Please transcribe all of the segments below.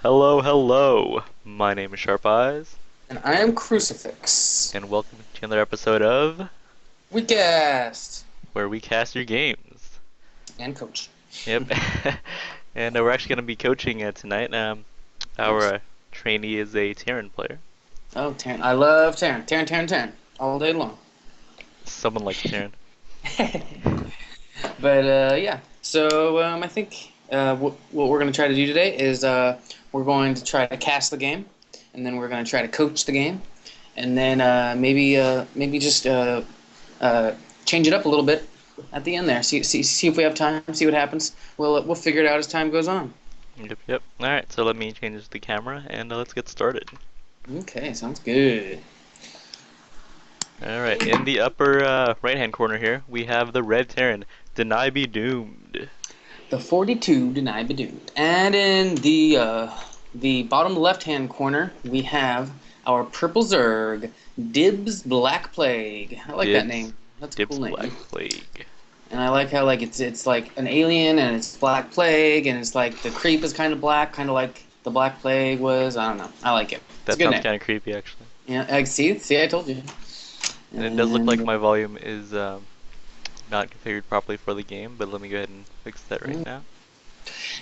Hello, hello. My name is Sharp Eyes, And I am Crucifix. and welcome to another episode of WeCast! where we cast your games. And Coach. Yep. And we're actually going to be coaching tonight. Our Oops. trainee is a Terran player. Oh, Terran. I love Terran. Terran. All day long. Someone likes Terran. But, yeah. So, I think what we're going to try to do today is we're going to try to cast the game. And then we're going to try to coach the game. And then maybe just change it up a little bit at the end there. See if we have time. See what happens. We'll figure it out as time goes on. Yep. Alright, so let me change the camera and let's get started. Okay, sounds good. Alright, in the upper right-hand corner here, we have the red Terran, Denybedoomed. The 42 Denybedoomed. And in the bottom left-hand corner, we have our purple Zerg, Dibs Black Plague. I like that name. That's a cool name. Black Plague. And I like how like it's like an alien and it's Black Plague and it's like the creep is kind of black, kind of like the Black Plague was. I don't know. I like it. It's That a good sounds name. kind of creepy, actually. Yeah. See, I told you. And it does look like my volume is not configured properly for the game, but let me go ahead and fix that right now.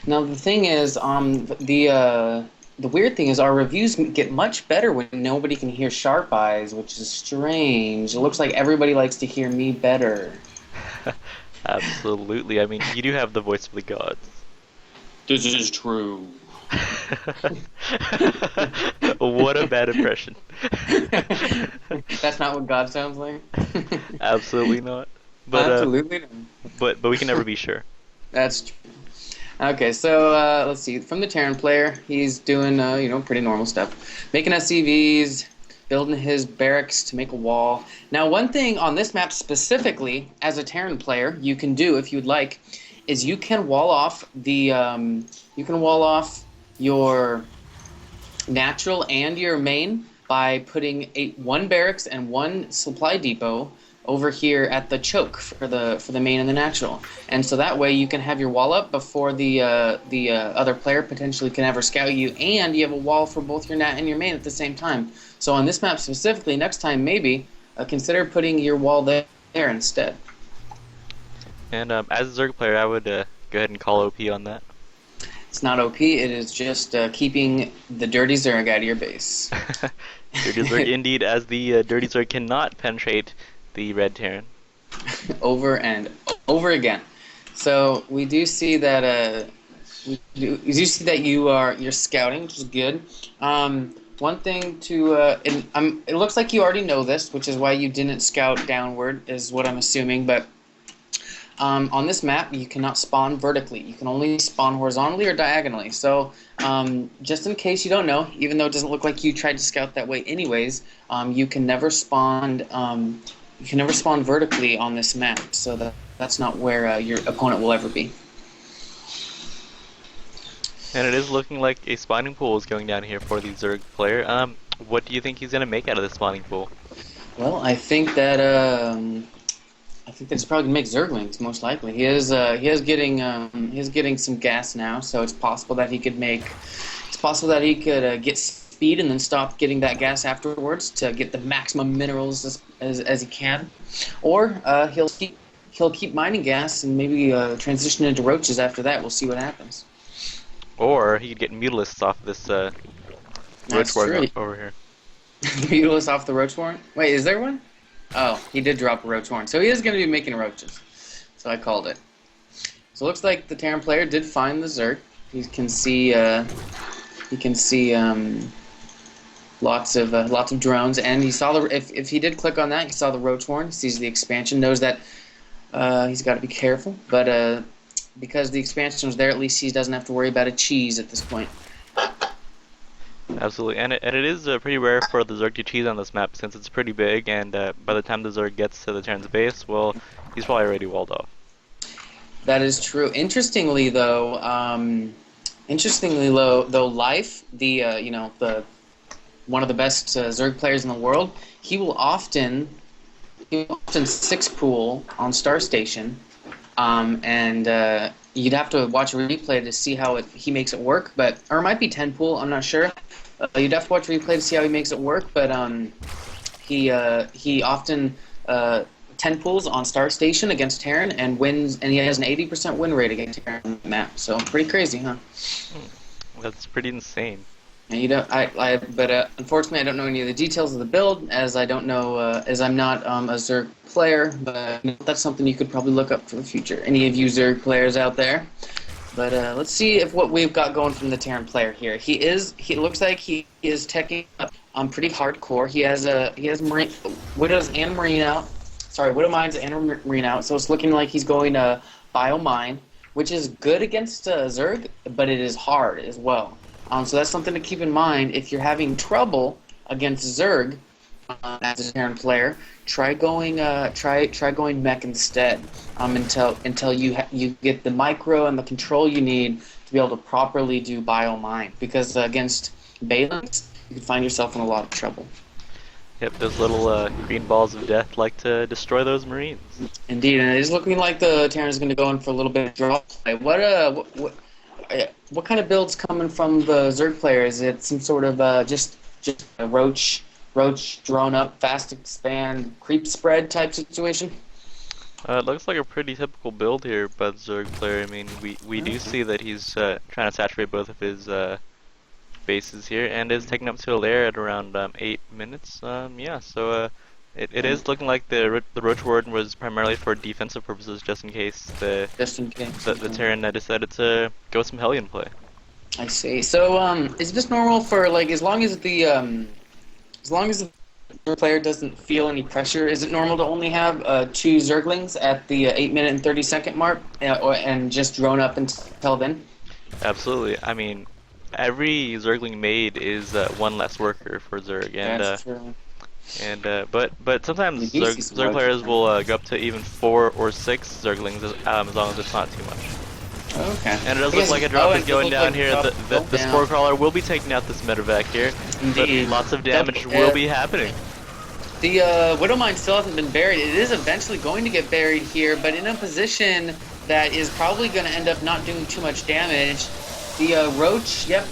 Now the thing is, the weird thing is our reviews get much better when nobody can hear Sharp Eyes, which is strange. It looks like everybody likes to hear me better. Absolutely. I mean, you do have the voice of the gods. This is true. What a bad impression. That's not what God sounds like. Absolutely not. But Absolutely not. but we can never be sure. That's true. Okay, so let's see. From the Terran player, he's doing pretty normal stuff, making SCVs, building his barracks to make a wall. Now, one thing on this map specifically, as a Terran player, you can do if you'd like, is you can wall off your natural and your main by putting one barracks and one supply depot over here at the choke for the main and the natural, and so that way you can have your wall up before the other player potentially can ever scout you, and you have a wall for both your nat and your main at the same time. So on this map specifically, next time maybe consider putting your wall there instead. And as a Zerg player, I would go ahead and call OP on that. It's not OP. It is just keeping the dirty Zerg out of your base. Dirty Zerg indeed, as the Dirty Zerg cannot penetrate the red Terran. Over and over again. So we do see that you're scouting, which is good. One thing to it looks like you already know this, which is why you didn't scout downward, is what I'm assuming. But on this map, you cannot spawn vertically. You can only spawn horizontally or diagonally. So just in case you don't know, even though it doesn't look like you tried to scout that way anyways, you can never spawn. You can never spawn vertically on this map, so that's not where your opponent will ever be. And it is looking like a spawning pool is going down here for the Zerg player. What do you think he's gonna make out of this spawning pool? Well, I think that it's probably gonna make Zerglings most likely. He is getting some gas now, so it's possible that he could get speed and then stop getting that gas afterwards to get the maximum minerals as he can, or he'll keep mining gas and maybe transition into roaches after that. We'll see what happens. Or he could get mutalisks off this roach warren over here. Mutalist off the roach warren? Wait, is there one? Oh, he did drop a roach warren, so he is going to be making roaches. So I called it. So it looks like the Terran player did find the Zerg. You can see lots of drones, and he saw if he did click on that, he saw the roach warren, sees the expansion, knows that he's got to be careful, but because the expansion was there, at least he doesn't have to worry about a cheese at this point. Absolutely, and it is pretty rare for the Zerg to cheese on this map since it's pretty big, and by the time the Zerg gets to the Terran's base, well, he's probably already walled off. That is true. Interestingly, though, Life, the one of the best Zerg players in the world, he will often six pool on Star Station, and you'd have to watch a replay to see how he makes it work, but or it might be 10 pool. I'm not sure. You'd have to watch a replay to see how he makes it work, but he often 10 pools on Star Station against Terran and wins, and he has an 80% win rate against Terran on the map. So pretty crazy, huh? That's pretty insane. And you don't, but unfortunately, I don't know any of the details of the build, as I don't know, as I'm not a Zerg player. But that's something you could probably look up for the future. Any of you Zerg players out there? But let's see if what we've got going from the Terran player here. He looks like he is teching up pretty hardcore. He has Marine Widows and Marine out. Sorry, Widow Mines and Marine out. So it's looking like he's going to Bio Mine, which is good against Zerg, but it is hard as well. So that's something to keep in mind if you're having trouble against Zerg as a Terran player. Try going mech instead until you get the micro and the control you need to be able to properly do bio mine. Because against Balins, you can find yourself in a lot of trouble. Yep, those little green balls of death like to destroy those Marines. Indeed, and it is looking like the Terran is going to go in for a little bit of draw play. What kind of build's coming from the Zerg player? Is it some sort of just a roach drone up, fast expand, creep spread type situation? It looks like a pretty typical build here by the Zerg player. I mean, we do see that he's trying to saturate both of his bases here, and is taking up to a lair at around 8 minutes. Yeah, so it is looking like the Roach Warden was primarily for defensive purposes, just in case the Terran decided to go with some Hellion play. I see. So is this normal for like as long as the player doesn't feel any pressure? Is it normal to only have 2 Zerglings at the 8-minute and 30-second mark, and just drone up until then? Absolutely. I mean, every Zergling made is 1 less worker for Zerg, and That's true. But sometimes Zerg players will go up to even 4 or 6 Zerglings as long as it's not too much. Okay. And it does look like a drop is going down here. The Spore Crawler will be taking out this medevac here. Indeed. But lots of damage will be happening. The Widow Mine still hasn't been buried. It is eventually going to get buried here, but in a position that is probably going to end up not doing too much damage. The Roach, yep.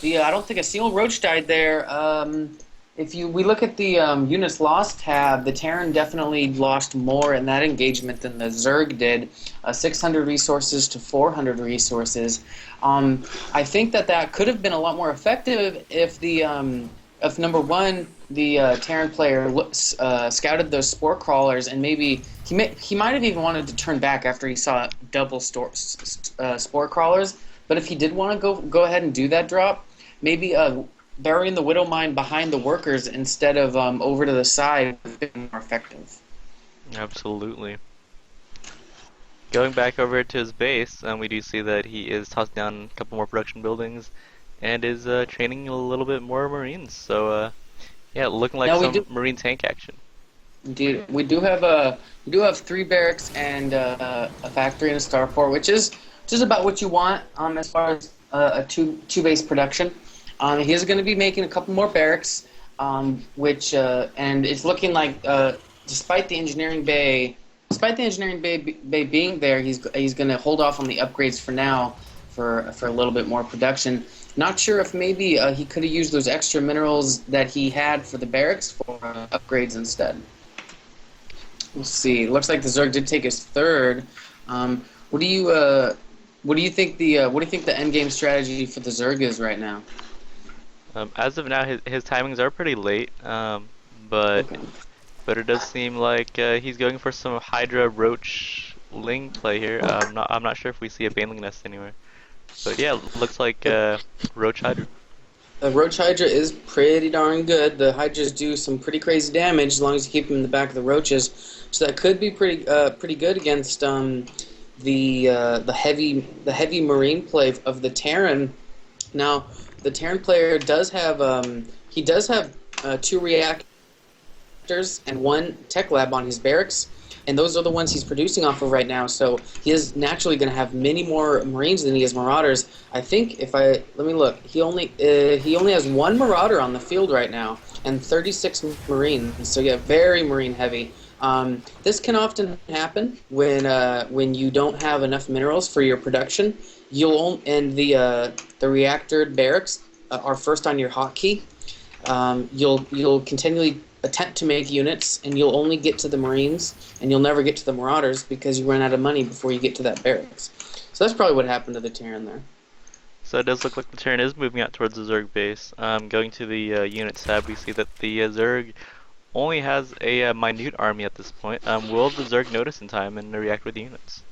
I don't think a single Roach died there. If we look at the units lost tab, the Terran definitely lost more in that engagement than the Zerg did, 600 resources to 400 resources. I think that could have been a lot more effective if if number one, the Terran player scouted those spore crawlers, and maybe he might have even wanted to turn back after he saw double spore crawlers. But if he did want to go ahead and do that drop, maybe burying the Widow Mine behind the workers instead of over to the side would be more effective. Absolutely. Going back over to his base, we do see that he is tossing down a couple more production buildings and is training a little bit more Marines. So, yeah, looking like some Marine tank action. Indeed, we do have 3 barracks and a factory and a starport, which is just about what you want as far as a two base production. He is going to be making a couple more barracks, which and it's looking like despite the engineering bay being there, he's going to hold off on the upgrades for now for a little bit more production. Not sure if maybe he could have used those extra minerals that he had for the barracks for upgrades instead. We'll see. It looks like the Zerg did take his 3rd. What do you think the end game strategy for the Zerg is right now? As of now, his timings are pretty late, but it does seem like he's going for some Hydra Roach Ling play here. I'm not sure if we see a Baneling nest anywhere, but yeah, looks like Roach Hydra. The Roach Hydra is pretty darn good. The Hydras do some pretty crazy damage as long as you keep them in the back of the Roaches, so that could be pretty good against the heavy Marine play of the Terran. Now, the Terran player does have 2 reactors and 1 tech lab on his barracks, and those are the ones he's producing off of right now. So he is naturally going to have many more Marines than he has Marauders. I think let me look. He only has 1 Marauder on the field right now and 36 Marines. So yeah, very Marine heavy. This can often happen when you don't have enough minerals for your production. And the reactor barracks are first on your hotkey. You'll continually attempt to make units, and you'll only get to the Marines, and you'll never get to the Marauders because you run out of money before you get to that barracks. So that's probably what happened to the Terran there. So it does look like the Terran is moving out towards the Zerg base. Going to the units tab, we see that the Zerg only has a minute army at this point. Will the Zerg notice in time and react with the units?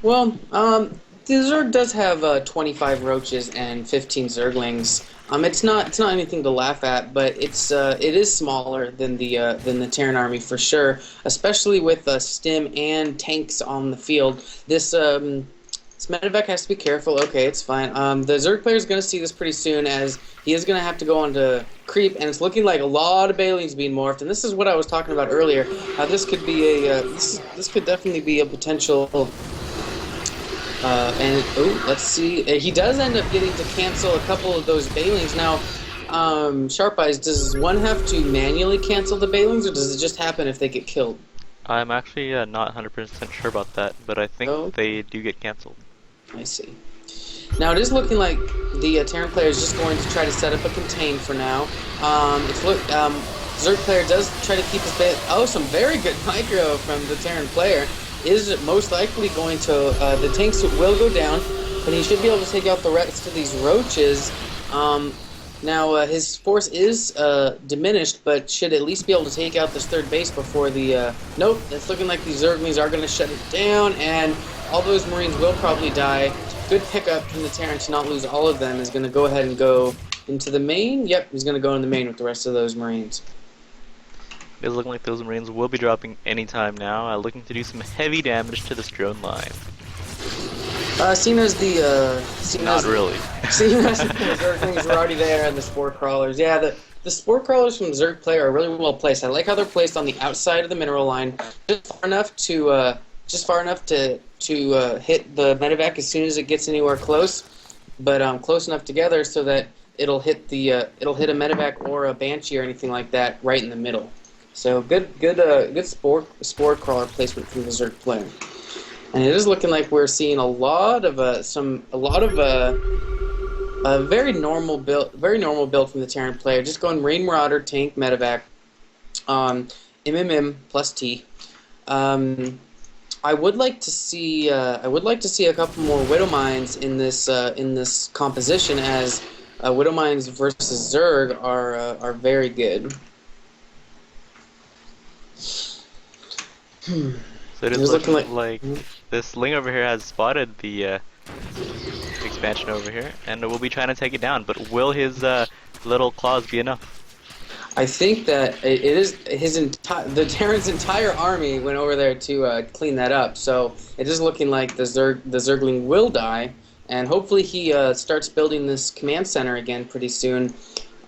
Well, the Zerg does have 25 roaches and 15 Zerglings. It's not anything to laugh at, but it is smaller than the Terran army for sure, especially with stim and tanks on the field. This medevac has to be careful. Okay, it's fine. The Zerg player is going to see this pretty soon, as he is going to have to go on to creep, and it's looking like a lot of Banelings being morphed. And this is what I was talking about earlier. How this could be this could definitely be a potential. Let's see. He does end up getting to cancel a couple of those Banelings. Now, Sharp Eyes, does one have to manually cancel the Banelings, or does it just happen if they get killed? I'm actually not 100% sure about that, but I think they do get cancelled. I see. Now it is looking like the Terran player is just going to try to set up a contain for now. Zerg player does try to keep his base. Oh, some very good micro from the Terran player. Is most likely going to the tanks will go down, but he should be able to take out the rest of these roaches. Now his force is diminished, but should at least be able to take out this third base before the. Nope, it's looking like these Zerglings are going to shut it down, and all those Marines will probably die. Good pickup from the Terran to not lose all of them. Is going to go ahead and go into the main. Yep, he's going to go in the main with the rest of those Marines. It is looking like those Marines will be dropping anytime now, looking to do some heavy damage to this drone line. Seeing as the really. Seeing as the Zerglings are already there and the Spore Crawlers, yeah, the Spore Crawlers from Zerg player are really well placed. I like how they're placed on the outside of the mineral line, just far enough to hit the medevac as soon as it gets anywhere close, but close enough together so that it'll hit a medevac or a banshee or anything like that right in the middle. So good spore crawler placement from the Zerg player, and it is looking like we're seeing a lot of very normal build from the Terran player. Just going Marine Marauder, tank, medevac, MMM plus T. I would like to see a couple more Widow Mines in this composition, as Widow Mines versus Zerg are very good. So it is looking like this Ling over here has spotted the expansion over here, and will be trying to take it down. But will his little claws be enough? I think that it is the Terran's entire army went over there to clean that up. So it is looking like the Zergling will die, and hopefully he starts building this command center again pretty soon,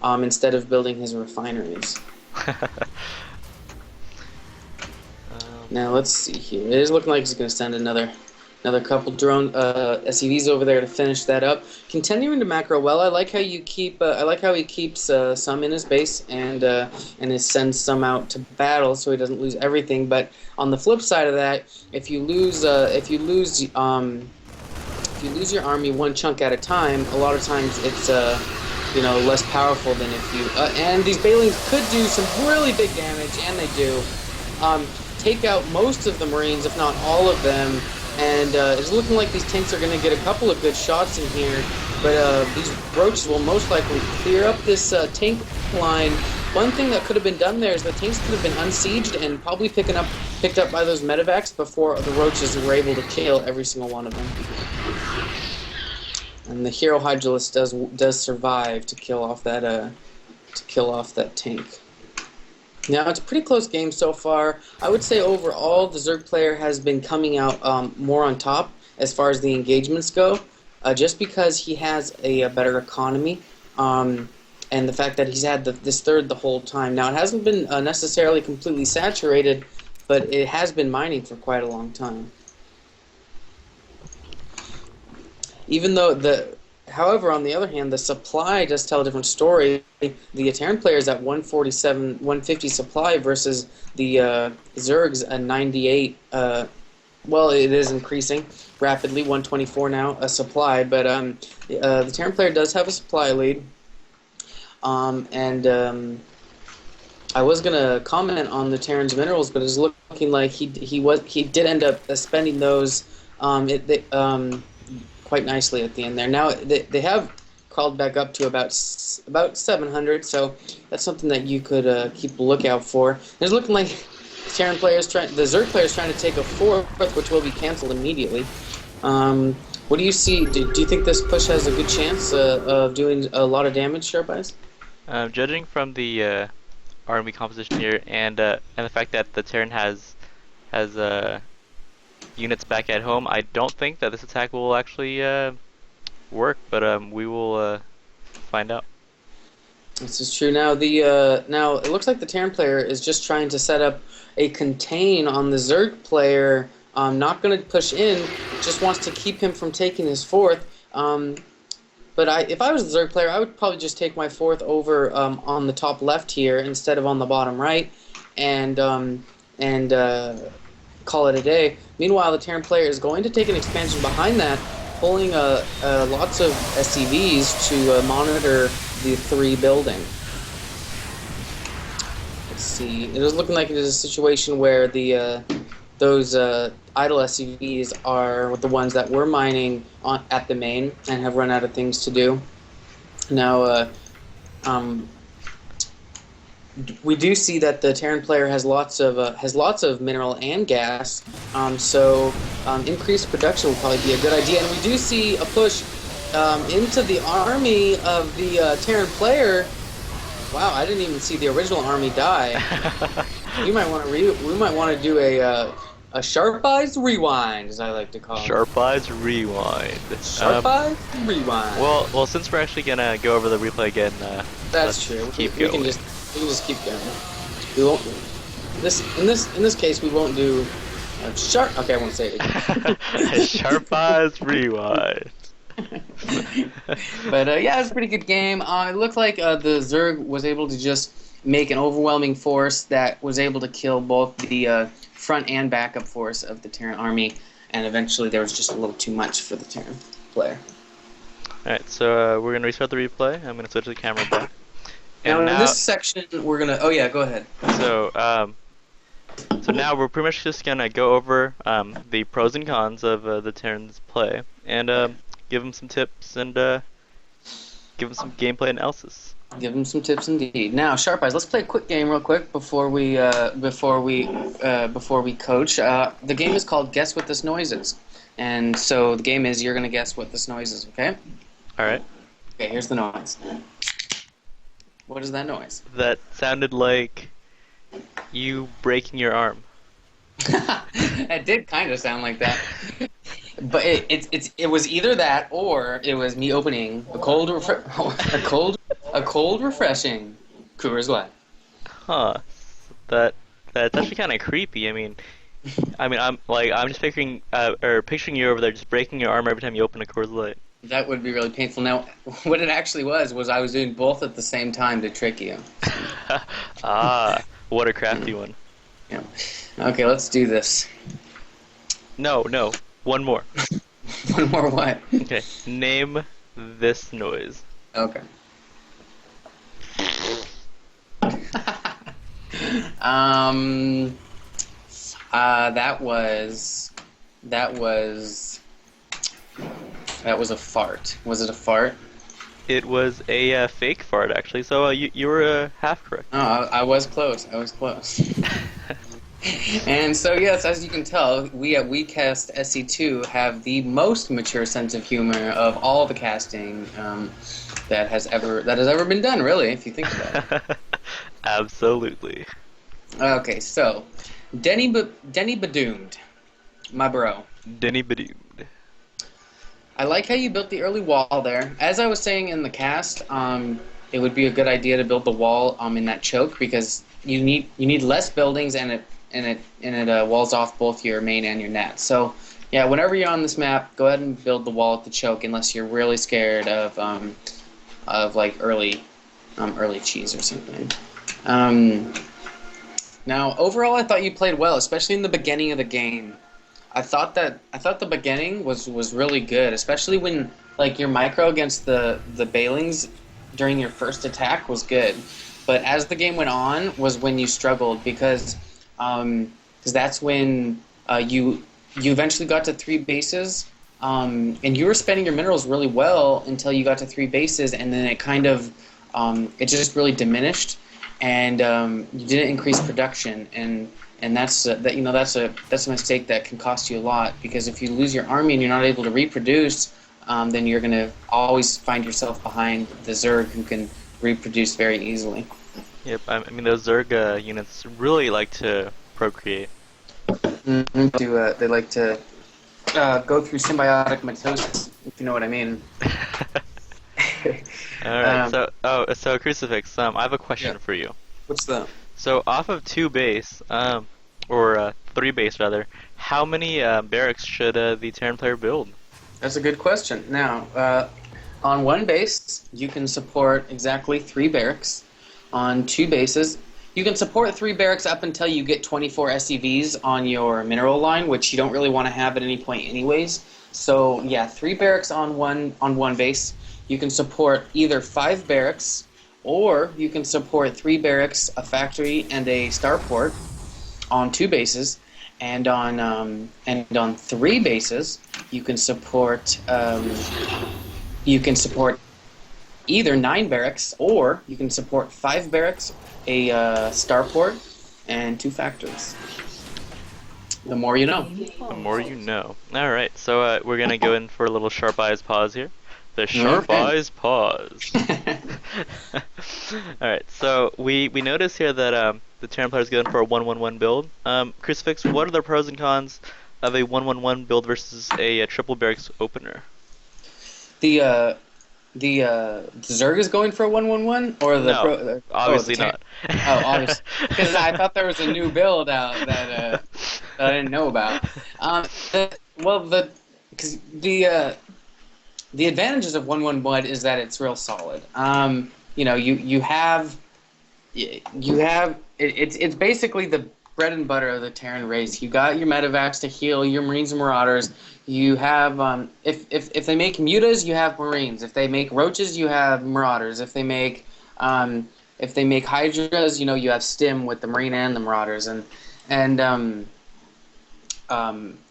instead of building his refineries. Now let's see here. It is looking like he's going to send another couple drone SCVs over there to finish that up. Continuing to macro well. I like how you keep. I like how he keeps some in his base and sends some out to battle so he doesn't lose everything. But on the flip side of that, if you lose your army one chunk at a time, a lot of times it's less powerful than if you. And these Banelings could do some really big damage, and they do. Take out most of the Marines, if not all of them, and it's looking like these tanks are going to get a couple of good shots in here, but these roaches will most likely clear up this tank line. One thing that could have been done there is the tanks could have been unsieged and probably picked up by those medevacs before the roaches were able to kill every single one of them. And the Hero Hydralisk does survive to kill off that tank. Now, it's a pretty close game so far. I would say overall the Zerg player has been coming out more on top as far as the engagements go, just because he has a better economy, and the fact that he's had this third the whole time. Now, it hasn't been necessarily completely saturated, but it has been mining for quite a long time. Even though however, on the other hand, the supply does tell a different story. The Terran player is at 147, 150 supply versus the Zerg's a 98. Well, it is increasing rapidly, 124 now a supply, but the Terran player does have a supply lead. I was gonna comment on the Terran's minerals, but it's looking like he did end up spending those quite nicely at the end there. Now they have crawled back up to about 700, so that's something that you could keep a lookout for. It's looking like the Zerg player is trying to take a fourth, which will be canceled immediately. What do you see? Do you think this push has a good chance of doing a lot of damage, Sharp Eyes? Judging from the army composition here and the fact that the Terran has units back at home, I don't think that this attack will actually work, but we will find out. This is true. Now now it looks like the Terran player is just trying to set up a contain on the Zerg player. Not going to push in, just wants to keep him from taking his fourth. But if I was the Zerg player, I would probably just take my fourth over on the top left here instead of on the bottom right, and call it a day. Meanwhile, the Terran player is going to take an expansion behind that, pulling lots of SCVs to monitor the 3 building. Let's see. It is looking like it is a situation where those idle SCVs are the ones that were mining at the main and have run out of things to do. Now, we do see that the Terran player has lots of mineral and gas, so increased production will probably be a good idea. And we do see a push into the army of the Terran player. Wow, I didn't even see the original army die. We might want to do a Sharp Eyes rewind, as I like to call it. Sharp Eyes rewind. Sharp Eyes rewind. Well, since we're actually gonna go over the replay again, that's true. We can just keep going. We won't. In this case, we won't do sharp. Okay, I won't say it again. Sharp Eyes rewind. But yeah, it was a pretty good game. It looked like the Zerg was able to just make an overwhelming force that was able to kill both the front and backup force of the Terran army, and eventually there was just a little too much for the Terran player. Alright, so we're going to restart the replay. I'm going to switch the camera back. And now in this section, we're going to... Oh yeah, go ahead. So now we're pretty much just going to go over the pros and cons of the Terran's play, and give them some tips and give them some gameplay analysis. Give them some tips indeed. Now, Sharp Eyes, let's play a quick game real quick before we coach. The game is called Guess What This Noise Is, and so the game is you're gonna guess what this noise is. Okay? All right. Okay. Here's the noise. What is that noise? That sounded like you breaking your arm. It did kind of sound like that. But it was either that or it was me opening a cold refreshing Coors Light. Huh. That's actually kind of creepy. I mean, I'm just picturing you over there just breaking your arm every time you open a Coors Light. That would be really painful. Now, what it actually was I was doing both at the same time to trick you. Ah, what a crafty one. Yeah. Okay, let's do this. No. One more. One more what? Okay. Name this noise. Okay. That was a fart. Was it a fart? It was a fake fart, actually. So you were half correct. Oh, I was close. And so, yes, as you can tell, we at WeCastSC2 have the most mature sense of humor of all the casting that has ever been done, really, if you think about it. Absolutely. Okay, so Denybedoomed, my bro. Denybedoomed. I like how you built the early wall there. As I was saying in the cast, it would be a good idea to build the wall in that choke because you need less buildings and it walls off both your main and your net. So Yeah, whenever you're on this map, go ahead and build the wall at the choke, unless you're really scared of like early cheese or something. Um, Now, overall, I thought you played well, especially in the beginning of the game. I thought the beginning was really good, especially when like your micro against the Bailings during your first attack was good. But as the game went on, was when you struggled because that's when you eventually got to three bases, and you were spending your minerals really well until you got to three bases, and then it kind of it just really diminished, and you didn't increase production, and that's a mistake that can cost you a lot, because if you lose your army and you're not able to reproduce, then you're gonna always find yourself behind the Zerg, who can reproduce very easily. Yep, I mean those Zerg units really like to procreate. They like to go through symbiotic mitosis, if you know what I mean. All right, um, so Crucifix, I have a yeah. question for you. What's that? So off of two base, or three base rather, how many barracks should the Terran player build? That's a good question. Now, on one base, you can support exactly three barracks. On two bases, you can support three barracks up until you get 24 SEVs on your mineral line, which you don't really want to have at any point anyways. So yeah, three barracks on one base. You can support either five barracks, or you can support three barracks, a factory, and a starport on two bases. And on three bases, you can support you can support either nine barracks, or you can support five barracks, a starport, and two factories. The more you know. The more you know. All right, so we're gonna go in for a little sharp eyes pause here. The sharp Okay. eyes pause. All right, so we notice here that the Terran player is going for a 1-1-1 build. Crucifix, what are the pros and cons of a 1-1-1 build versus a triple barracks opener? the Zerg is going for a 1-1-1, or the No, pro? The obviously Terran. not. Oh, obviously, because I thought there was a new build out that I didn't know about. Well, because the advantages of 1-1-1 is that it's real solid. It's basically the bread and butter of the Terran race. You got your medevacs to heal your Marines and Marauders. You have if they make mutas, you have Marines. If they make roaches, you have Marauders. If they make Hydras, you have Stim with the Marine and the Marauders, and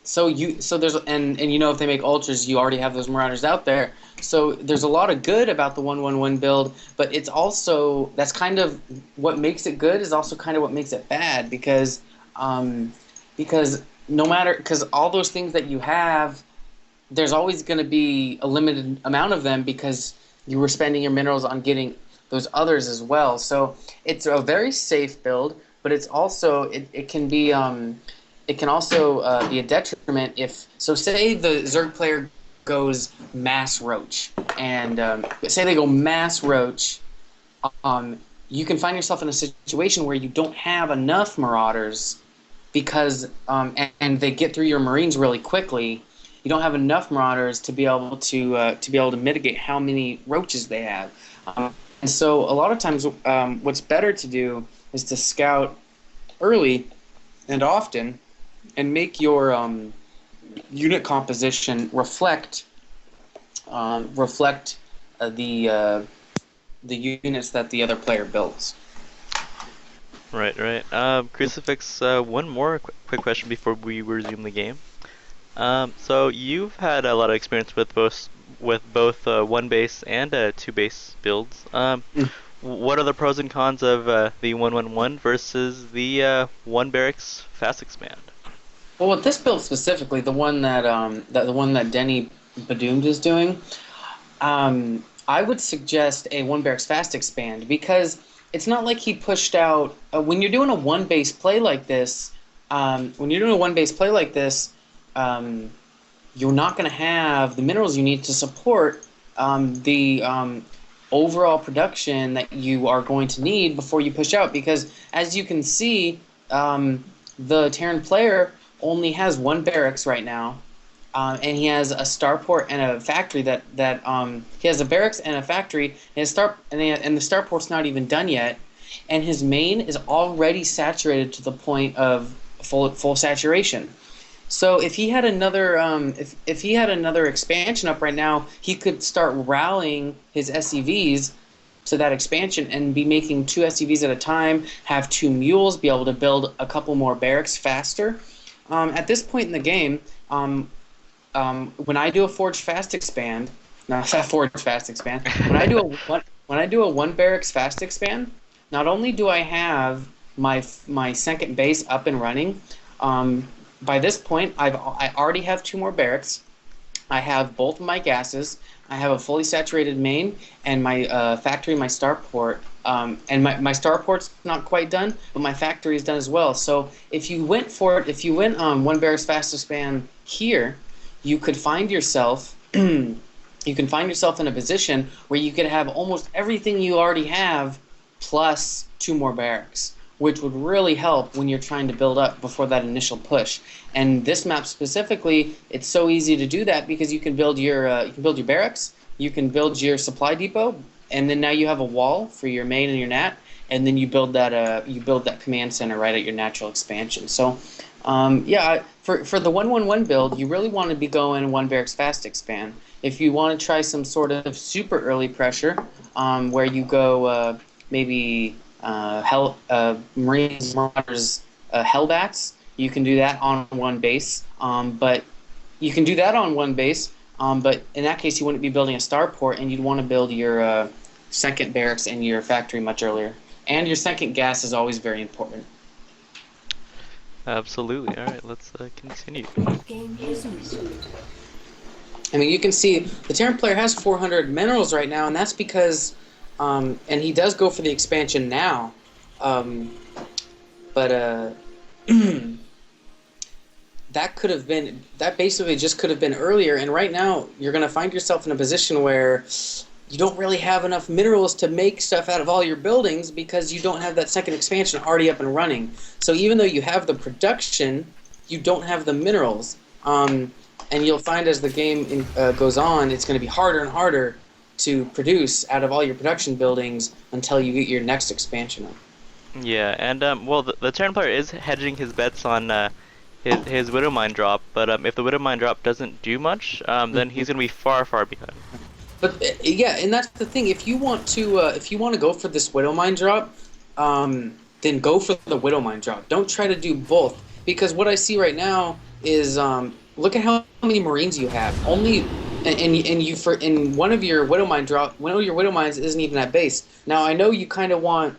so there's and if they make ultras, you already have those Marauders out there. So there's a lot of good about the 1-1-1 build, but it's also that's kind of what makes it good is also kind of what makes it bad, because no matter because all those things that you have, there's always going to be a limited amount of them, because you were spending your minerals on getting those others as well. So it's a very safe build, but it's also it can be it can also be a detriment if so. Say the Zerg player goes mass roach, and say they go mass roach, you can find yourself in a situation where you don't have enough Marauders, because and they get through your Marines really quickly. You don't have enough Marauders to be able to mitigate how many roaches they have, and so a lot of times what's better to do is to scout early and often, and make your unit composition reflect the units that the other player builds. Right, right. Crucifix, one more quick question before we resume the game. So you've had a lot of experience with both one base and two base builds. What are the pros and cons of the 1-1-1 versus the one barracks fast expand? Well, with this build specifically, the one that Denybedoomed is doing, I would suggest a one barracks fast expand, because it's not like he pushed out when you're doing a one base play like this. You're not going to have the minerals you need to support the overall production that you are going to need before you push out, because as you can see, the Terran player only has one barracks right now, and he has a starport and a factory he has a barracks and a factory, and the starport's not even done yet, and his main is already saturated to the point of full saturation. So if he had another if he had another expansion up right now, he could start rallying his SCVs to that expansion and be making 2 SCVs at a time, have 2 mules, be able to build a couple more barracks faster. At this point in the game, when I do a Forge Fast Expand, no, it's not Forge Fast Expand. When I do a 1 barracks fast expand, not only do I have my second base up and running, by this point I already have 2 more barracks. I have both of my gases. I have a fully saturated main and my factory, my starport. And my starport's not quite done, but my factory is done as well. So if you went 1 barracks fast expand here, you could find yourself in a position where you could have almost everything you already have plus 2 more barracks, which would really help when you're trying to build up before that initial push. And this map specifically, it's so easy to do that because you can build your barracks, you can build your supply depot, and then now you have a wall for your main and your nat, and then you build that command center right at your natural expansion. So yeah, for the 1-1-1 build, you really want to be going 1 barracks fast expand. If you want to try some sort of super early pressure, where you go maybe Marines, Marauders, Hellbats, you can do that on 1 base. But you can do that on 1 base. But in that case, you wouldn't be building a starport, and you'd want to build your second barracks and your factory much earlier. And your second gas is always very important. Absolutely. All right, let's continue. Game resumed. I mean, you can see the Terran player has 400 minerals right now, and that's because, and he does go for the expansion now, but that basically just could have been earlier, and right now you're going to find yourself in a position where you don't really have enough minerals to make stuff out of all your buildings because you don't have that second expansion already up and running. So even though you have the production, you don't have the minerals. And you'll find as the game goes on, it's going to be harder and harder to produce out of all your production buildings until you get your next expansion up. Yeah, and well, the Terran player is hedging his bets on his Widow Mine drop, but if the Widow Mine drop doesn't do much, then he's gonna be far behind. But yeah, and that's the thing. If you want to go for this Widow Mine drop, then go for the Widow Mine drop. Don't try to do both, because what I see right now is look at how many Marines you have. In one of your Widow Mine drop, one of your Widow Mines isn't even at base. Now I know you kind of want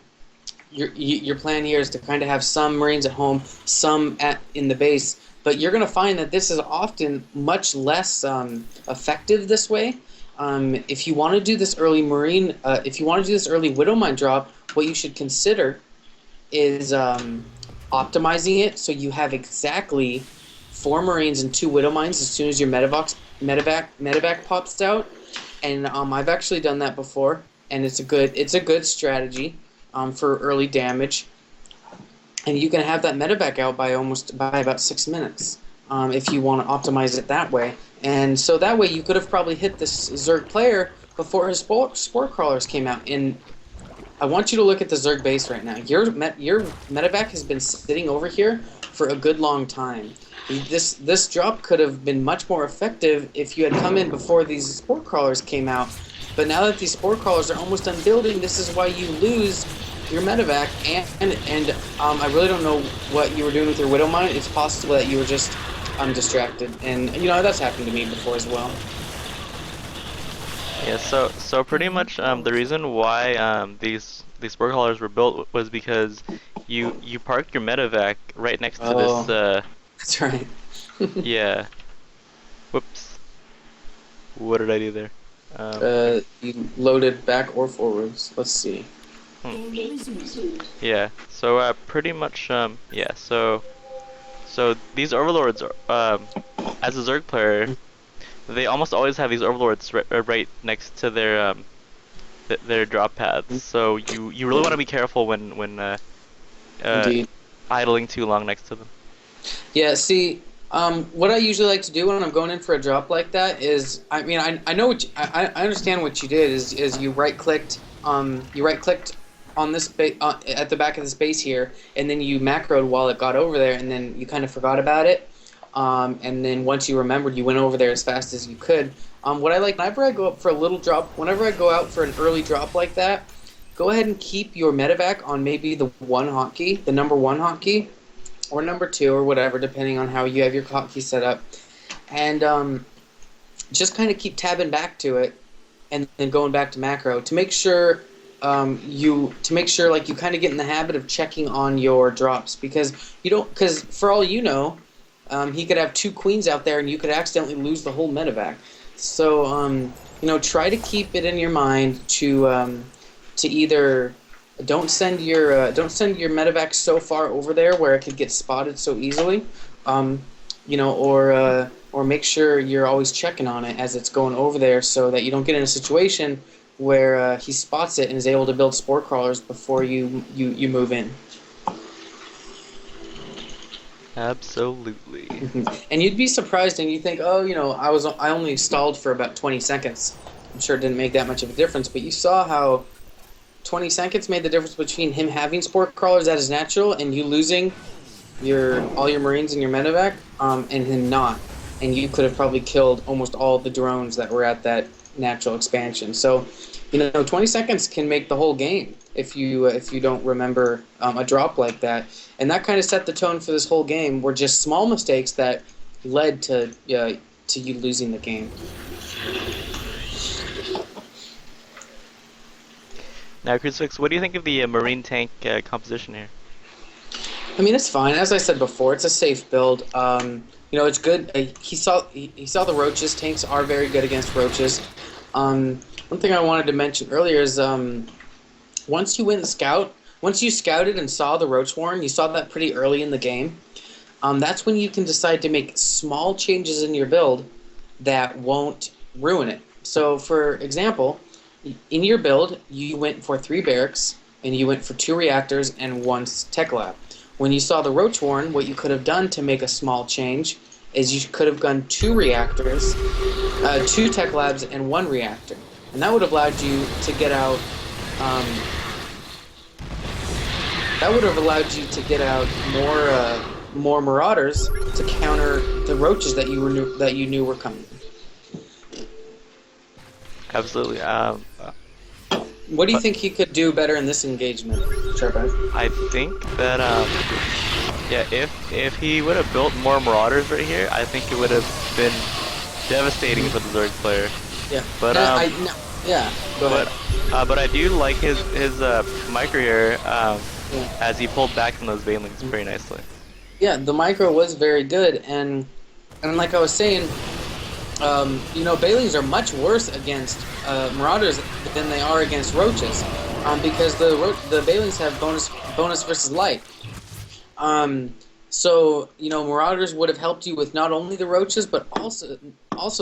your plan here is to kind of have some Marines at home, some in the base, but you're going to find that this is often much less effective this way. If you want to do this early Widow Mine drop, what you should consider is optimizing it so you have exactly 4 Marines and 2 Widow Mines as soon as your medevac pops out. And I've actually done that before, and it's a good strategy for early damage. And you can have that medevac out by about 6 minutes if you want to optimize it that way. And so that way you could have probably hit this Zerg player before his spore crawlers came out. And I want you to look at the Zerg base right now. Your medevac has been sitting over here for a good long time. This drop could have been much more effective if you had come in before these spore crawlers came out. But now that these spore crawlers are almost done building, this is why you lose your medevac. And I really don't know what you were doing with your Widow Mine. It's possible that you were just distracted, and that's happened to me before as well. Yeah, so pretty much the reason why these spore crawlers were built was because you parked your medevac right next to this. That's right. Yeah. Whoops. What did I do there? You loaded back or forwards. Let's see. Game resumed. Yeah. So pretty much yeah. So these overlords, as a Zerg player, they almost always have these overlords right next to their drop paths. So you really want to be careful when Indeed. idling too long next to them. Yeah, see, What I usually like to do when I'm going in for a drop like that is, I mean, I know what I understand what you did is you right clicked on this at the back of this base here, and then you macroed while it got over there, and then you kind of forgot about it, and then once you remembered, you went over there as fast as you could. What I like whenever I go up for a little drop, whenever I go out for an early drop like that, go ahead and keep your medevac on maybe the one hotkey, the number one hotkey, or number two, or whatever, depending on how you have your hotkey set up, and just kind of keep tabbing back to it, and then going back to macro to make sure like you kind of get in the habit of checking on your drops, because for all you know, he could have two queens out there and you could accidentally lose the whole medevac. So try to keep it in your mind to either don't send your medevac so far over there where it could get spotted so easily, or make sure you're always checking on it as it's going over there, so that you don't get in a situation where he spots it and is able to build spore crawlers before you move in. Absolutely. And you'd be surprised, and you think, oh, I only stalled for about 20 seconds. I'm sure it didn't make that much of a difference, but you saw how 20 seconds made the difference between him having spore crawlers at his natural and you losing all your Marines and your medevac, and him not. And you could have probably killed almost all the drones that were at that natural expansion. So, 20 seconds can make the whole game if you don't remember a drop like that. And that kind of set the tone for this whole game. Were just small mistakes that led to you losing the game. Now, Crucifix, what do you think of the Marine tank composition here? I mean, it's fine. As I said before, it's a safe build. It's good. He saw the roaches. Tanks are very good against roaches. One thing I wanted to mention earlier is once you scouted and saw the roach warren, you saw that pretty early in the game. That's when you can decide to make small changes in your build that won't ruin it. So, for example, in your build, you went for 3 barracks, and you went for 2 reactors and 1 tech lab. When you saw the roach warren, what you could have done to make a small change is you could have gone 2 reactors, 2 tech labs, and 1 reactor. And that would have allowed you to get out more marauders to counter the roaches that you knew were coming. Absolutely. What do you think he could do better in this engagement, Sharpeye? I think that if he would have built more marauders right here, I think it would have been devastating for the Zerg player. Yeah. But go ahead. But I do like his micro here, as he pulled back from those Banelings very nicely. Yeah, the micro was very good, and like I was saying, Banelings are much worse against marauders than they are against roaches, because the Banelings have bonus versus light. So marauders would have helped you with not only the roaches but also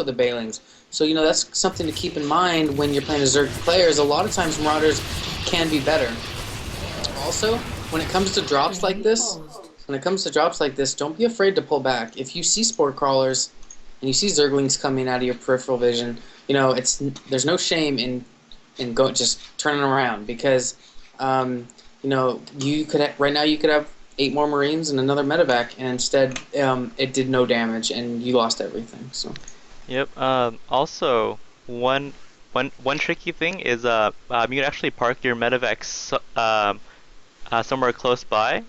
the Banelings. So that's something to keep in mind when you're playing a Zerg players. A lot of times marauders can be better. Also, when it comes to drops like this, don't be afraid to pull back. If you see spore crawlers and you see Zerglings coming out of your peripheral vision, there's no shame in just turning around, because you could have 8 more Marines and another medevac, and instead it did no damage and you lost everything. So. Yep. Also, one tricky thing is you can actually park your medevac somewhere close by,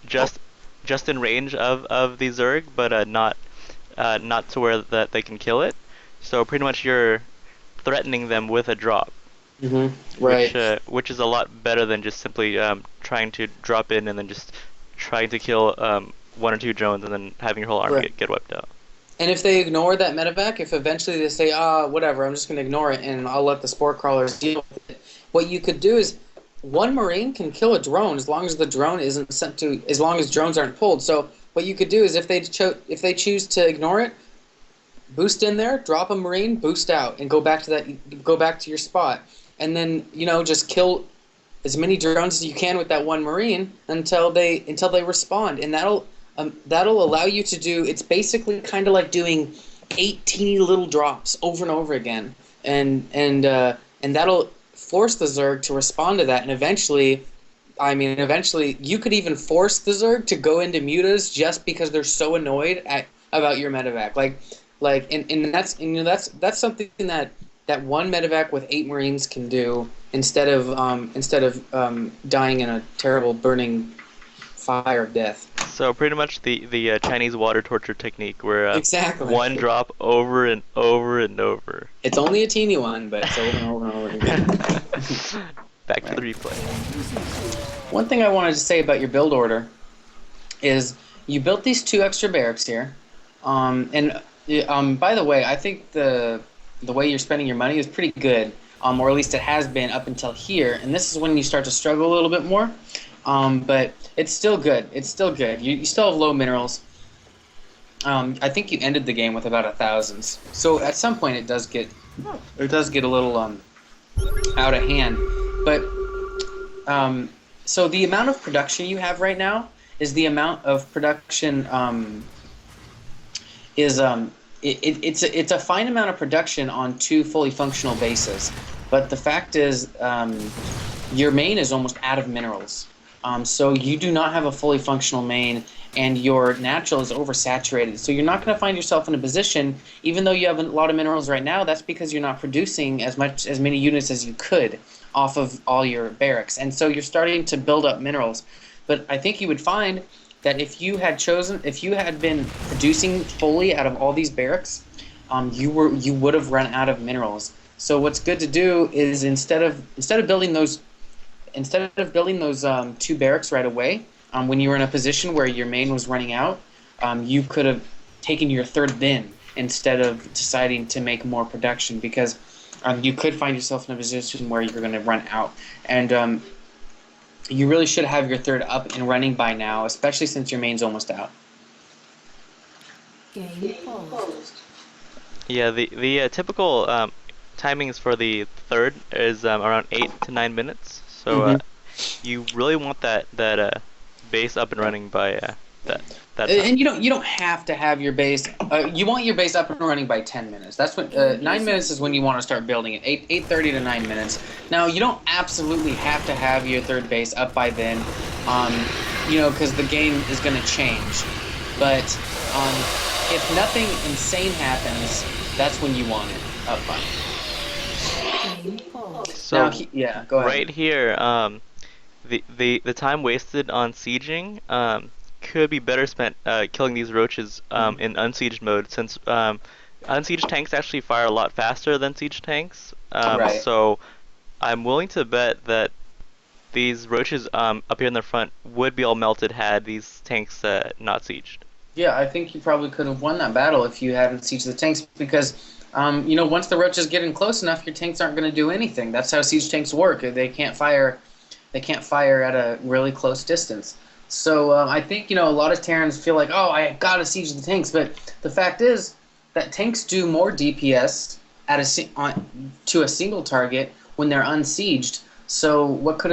just in range of the Zerg, but not to where that they can kill it. So pretty much you're threatening them with a drop. Mm-hmm. Right. Which is a lot better than just simply trying to drop in and then just trying to kill 1 or 2 drones and then having your whole army get wiped out. And if they ignore that medevac, if eventually they say, whatever, I'm just going to ignore it and I'll let the spore crawlers deal with it, what you could do is 1 Marine can kill a drone as long as the drone isn't sent to, as long as drones aren't pulled. So what you could do is if they choose to ignore it, boost in there, drop a Marine, boost out, and go back to your spot, and then just kill as many drones as you can with that 1 Marine until they respond, and that'll that'll allow you to do. It's basically kind of like doing 8 teeny little drops over and over again, and that'll force the Zerg to respond to that, and eventually you could even force the Zerg to go into mutas just because they're so annoyed about your medevac. And that's something that one medevac with 8 Marines can do instead of dying in a terrible burning fire of death. So pretty much the Chinese water torture technique, where Exactly. one drop over and over and over. It's only a teeny one, but it's over and over and over again. Back to the replay. One thing I wanted to say about your build order is you built these 2 extra barracks here, and by the way, I think the way you're spending your money is pretty good, or at least it has been up until here, and this is when you start to struggle a little bit more, but it's still good. It's still good. You still have low minerals. I think you ended the game with about 1,000. So at some point it does get a little out of hand, but so the amount of production you have right now is the amount of production it's a fine amount of production on 2 fully functional bases, but the fact is your main is almost out of minerals, so you do not have a fully functional main, and your natural is oversaturated, so you're not going to find yourself in a position, even though you have a lot of minerals right now, that's because you're not producing as many units as you could off of all your barracks, and so you're starting to build up minerals. But I think you would find that if you had been producing fully out of all these barracks, you would have run out of minerals. So what's good to do is instead of building those 2 barracks right away, when you were in a position where your main was running out, you could have taken your 3rd bin instead of deciding to make more production, because you could find yourself in a position where you're going to run out. And you really should have your 3rd up and running by now, especially since your main's almost out. Game paused. Yeah, the typical timings for the 3rd is around 8 to 9 minutes. So you really want that base up and running by that time. And you don't have to have your base. You want your base up and running by 10 minutes. That's what 9 minutes is when you want to start building it. 8:30 to 9 minutes. Now you don't absolutely have to have your 3rd base up by then, because the game is going to change. But if nothing insane happens, that's when you want it up by. Game paused. So yeah, go ahead. right here, the time wasted on sieging could be better spent killing these roaches in unsieged mode, since unsieged tanks actually fire a lot faster than siege tanks. Right. So I'm willing to bet that these roaches up here in the front would be all melted had these tanks not sieged. Yeah, I think you probably could have won that battle if you hadn't sieged the tanks, because once the roaches get in close enough, your tanks aren't going to do anything. That's how siege tanks work. They can't fire at a really close distance. So I think a lot of Terrans feel like, oh, I gotta siege the tanks, but the fact is that tanks do more DPS to a single target when they're unsieged. So what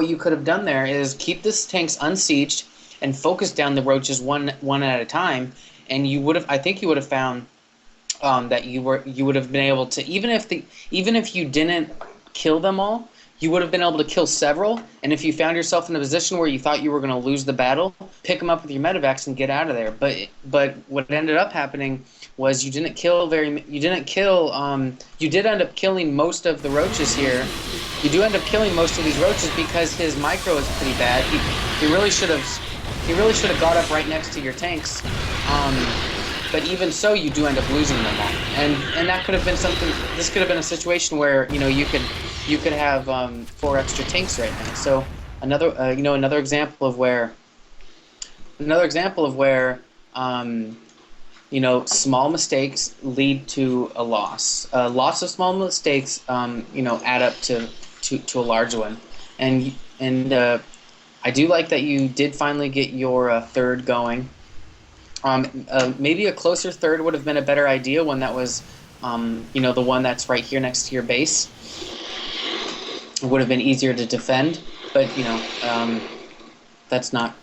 you could have done there is keep this tanks unsieged and focus down the roaches one at a time, and I think you would have found that you would have been able to, even if you didn't kill them all, you would have been able to kill several, and if you found yourself in a position where you thought you were going to lose the battle, pick them up with your medevacs and get out of there. But what ended up happening was you did end up killing most of the roaches here. You do end up killing most of these roaches because his micro is pretty bad. He really should have got up right next to your tanks. But even so, you do end up losing them all, and that could have been something. This could have been a situation where you could have 4 extra tanks right now. So another example of where small mistakes lead to a loss. Lots of small mistakes add up to a large one, and I do like that you did finally get your 3rd going. Maybe a closer 3rd would have been a better idea, one that was, the one that's right here next to your base. It would have been easier to defend, but that's not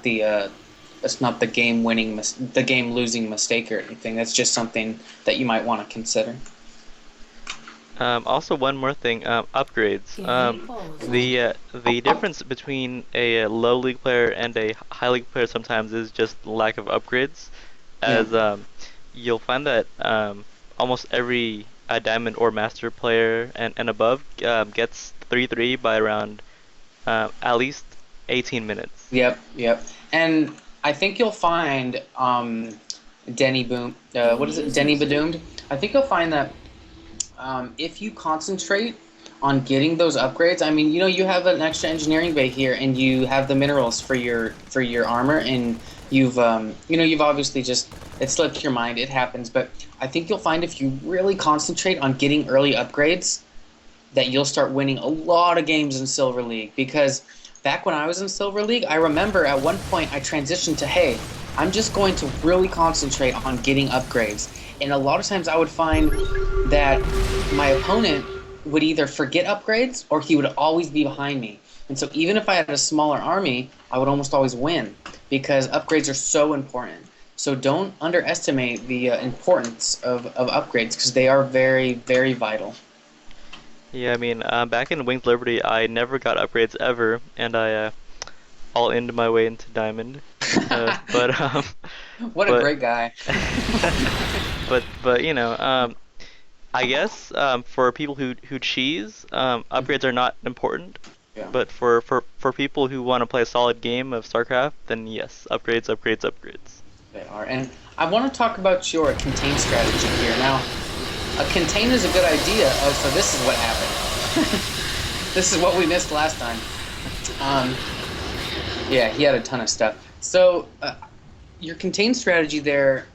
the the the game losing mistake or anything. That's just something that you might want to consider. Also, one more thing, upgrades. Game paused. The difference between a low league player and a high league player sometimes is just lack of upgrades, Yeah. as you'll find that almost every diamond or master player and above gets 3-3 by around at least 18 minutes. Yep, yep. And I think you'll find what is it? Denybedoomed. I think you'll find that if you concentrate on getting those upgrades, I mean, you have an extra engineering bay here, and you have the minerals for your armor, and you've you've obviously just it slipped your mind. It happens, but I think you'll find if you really concentrate on getting early upgrades, that you'll start winning a lot of games in Silver League. Because back when I was in Silver League, I remember at one point I transitioned to, hey, I'm just going to really concentrate on getting upgrades. And a lot of times I would find that my opponent would either forget upgrades or he would always be behind me. And so even if I had a smaller army, I would almost always win because upgrades are so important. So don't underestimate the importance of upgrades because they are very, very vital. Yeah, I mean, back in Winged Liberty, I never got upgrades ever, and I all ended my way into Diamond. But What a but great guy. but I guess for people who cheese, upgrades are not important. Yeah. But for people who want to play a solid game of StarCraft, then yes, upgrades, upgrades, upgrades. They are. And I want to talk about your contain strategy here. Now, a contain is a good idea. Oh, so this is what happened. This is what we missed last time. Yeah, he had a ton of stuff. So, your contain strategy there,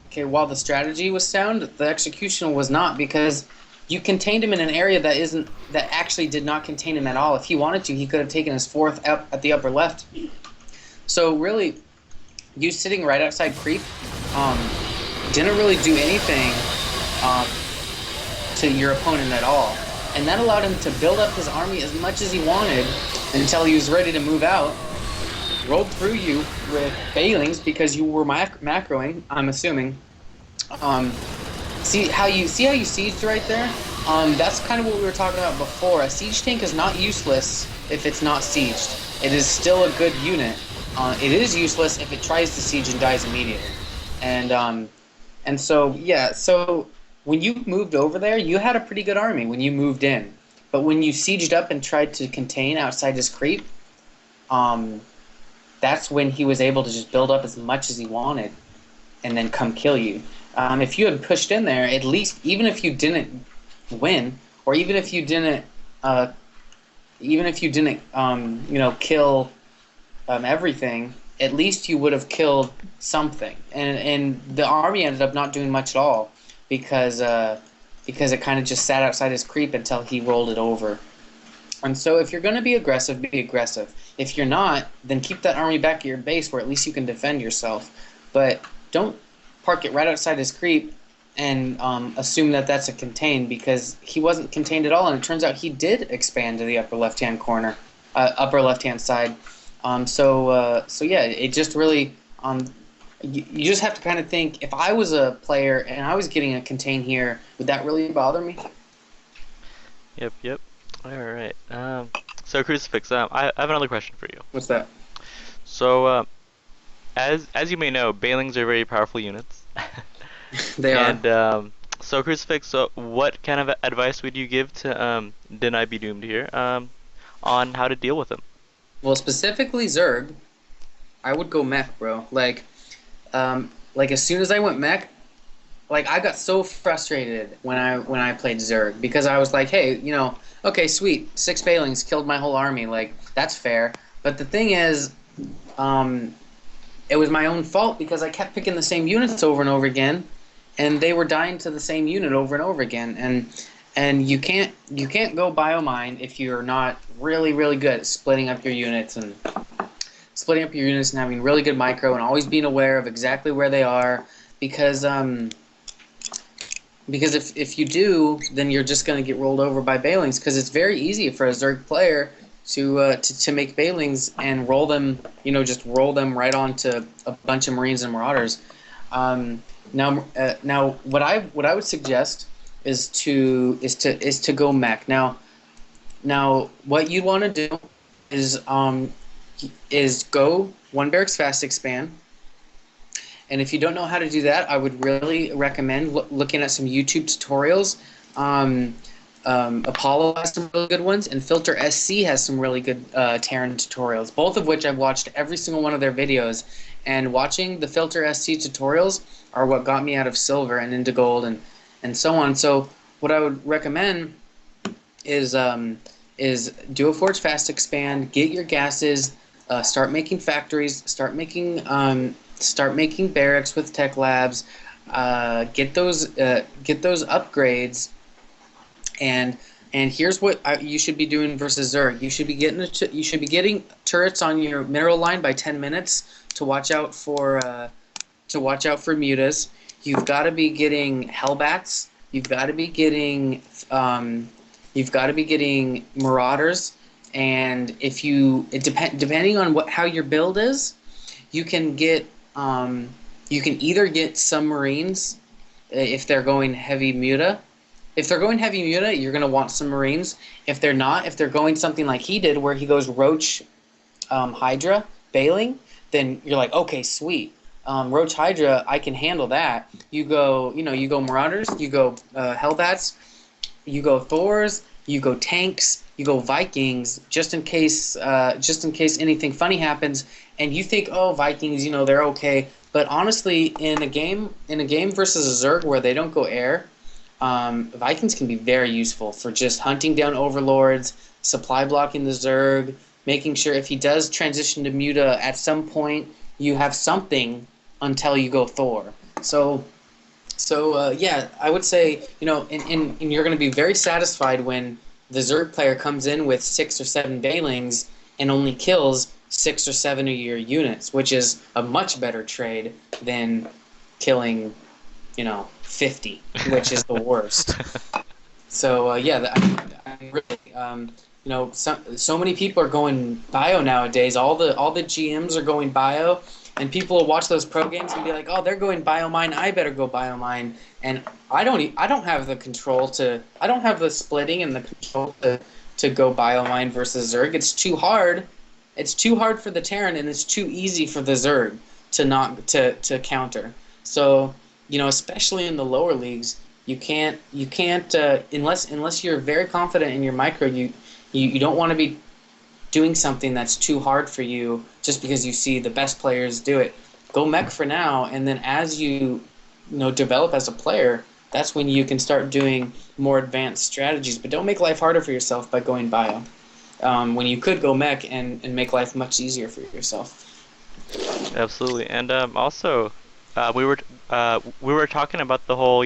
okay, while the strategy was sound, the execution was not, because you contained him in an area that actually did not contain him at all. If he wanted to, he could have taken his fourth up at the upper left. So really, you sitting right outside creep didn't really do anything to your opponent at all. And that allowed him to build up his army as much as he wanted until he was ready to move out. Rolled through you with Bailings because you were macroing, I'm assuming. See how you sieged right there? That's kind of what we were talking about before. A siege tank is not useless if it's not sieged. It is still a good unit. It is useless if it tries to siege and dies immediately. And so yeah, so when you moved over there, you had a pretty good army when you moved in. But when you sieged up and tried to contain outside his creep, that's when he was able to just build up as much as he wanted and then come kill you. If you had pushed in there, at least, even if you didn't win, or even if you didn't kill everything, at least you would have killed something. And the army ended up not doing much at all because it kind of just sat outside his creep until he rolled it over. And so if you're going to be aggressive, be aggressive. If you're not, then keep that army back at your base where at least you can defend yourself. But don't park it right outside his creep and assume that that's a contain, because he wasn't contained at all, and it turns out he did expand to the upper left-hand corner, upper left-hand side. So yeah, it just really, you just have to kind of think, if I was a player and I was getting a contain here, would that really bother me? Yep. All right. So Crucifix, I have another question for you. What's that? So, as you may know, Bailings are very powerful units. They are. And so Crucifix, so what kind of advice would you give to Denybedoomed here on how to deal with them? Well, specifically Zerg, I would go mech, bro. Like as soon as I went mech, like I got so frustrated when I played Zerg, because I was like, hey, okay, sweet, 6 Bailings killed my whole army, like that's fair. But the thing is, it was my own fault because I kept picking the same units over and over again, and they were dying to the same unit over and over again. And you can't go biomine if you're not really, really good at splitting up your units and having really good micro and always being aware of exactly where they are, because if you do, then you're just going to get rolled over by Bailings, because it's very easy for a Zerg player to make Bailings and roll them, just roll them right onto a bunch of Marines and Marauders. Now, what I would suggest is to go mech. Now, what you want to do is go one barracks fast expand. And if you don't know how to do that, I would really recommend looking at some YouTube tutorials. Apollo has some really good ones, and Filter SC has some really good Terran tutorials, both of which I've watched every single one of their videos. And watching the Filter SC tutorials are what got me out of silver and into gold and so on. So what I would recommend is do a Forge Fast Expand, get your gases, start making factories, start making barracks with tech labs, get those upgrades. And here's what you should be doing versus Zerg. You should be getting turrets on your mineral line by 10 minutes to watch out for mutas. You've got to be getting Hellbats. You've got to be getting Marauders. And depending on how your build is, you can either get some Marines if they're going heavy muta. If they're going heavy muta, you're going to want some Marines. If they're not, if they're going something like he did, where he goes Roach, Hydra, Bailing, then you're like, okay, sweet. Roach Hydra, I can handle that. You go Marauders, you go Hellbats, you go Thors, you go tanks, you go Vikings, just in case anything funny happens, and you think, oh, Vikings, they're okay. But honestly, in a game versus a Zerg where they don't go air, Vikings can be very useful for just hunting down overlords, supply blocking the Zerg, making sure if he does transition to muta at some point, you have something until you go Thor. So yeah, I would say, and you're going to be very satisfied when the Zerg player comes in with 6 or 7 Bailings and only kills 6 or 7 of your units, which is a much better trade than killing, 50, which is the worst. So yeah, really, so many people are going bio nowadays. All the GMs are going bio, and people will watch those pro games and be like, "Oh, they're going bio mine. I better go bio mine." And I don't have the control I don't have the splitting and the control to go bio mine versus Zerg. It's too hard. It's too hard for the Terran, and it's too easy for the Zerg to counter. So, especially in the lower leagues, you can't unless you're very confident in your micro, you don't want to be doing something that's too hard for you just because you see the best players do it. Go mech for now, and then as you develop as a player, that's when you can start doing more advanced strategies. But don't make life harder for yourself by going bio. When you could go mech and make life much easier for yourself. Absolutely, and also, we were talking about the whole,